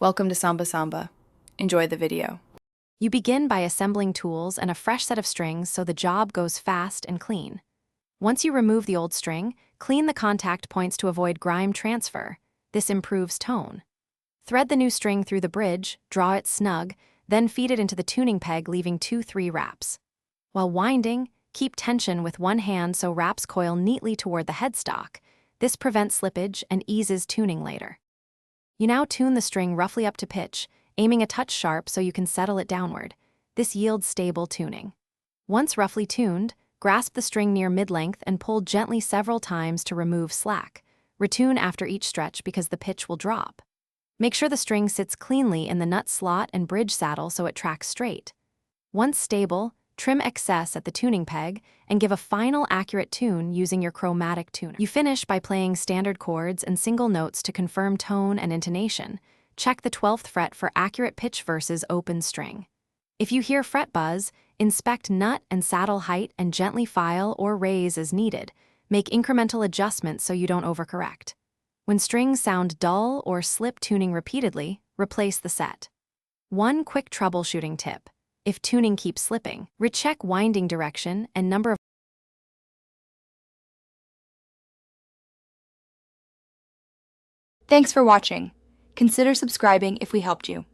Welcome to Samba Samba. Enjoy the video. You begin by assembling tools and a fresh set of strings so the job goes fast and clean. Once you remove the old string, clean the contact points to avoid grime transfer. This improves tone. Thread the new string through the bridge, draw it snug, then feed it into the tuning peg, leaving 2-3 wraps. While winding, keep tension with one hand so wraps coil neatly toward the headstock. This prevents slippage and eases tuning later. You now tune the string roughly up to pitch, aiming a touch sharp so you can settle it downward. This yields stable tuning. Once roughly tuned, grasp the string near mid-length and pull gently several times to remove slack. Retune after each stretch because the pitch will drop. Make sure the string sits cleanly in the nut slot and bridge saddle so it tracks straight. Once stable, trim excess at the tuning peg and give a final accurate tune using your chromatic tuner. You finish by playing standard chords and single notes to confirm tone and intonation. Check the 12th fret for accurate pitch versus open string. If you hear fret buzz, inspect nut and saddle height and gently file or raise as needed. Make incremental adjustments so you don't overcorrect. When strings sound dull or slip tuning repeatedly, replace the set. One quick troubleshooting tip. If tuning keeps slipping, recheck winding direction and number of. Thanks for watching. Consider subscribing if we helped you.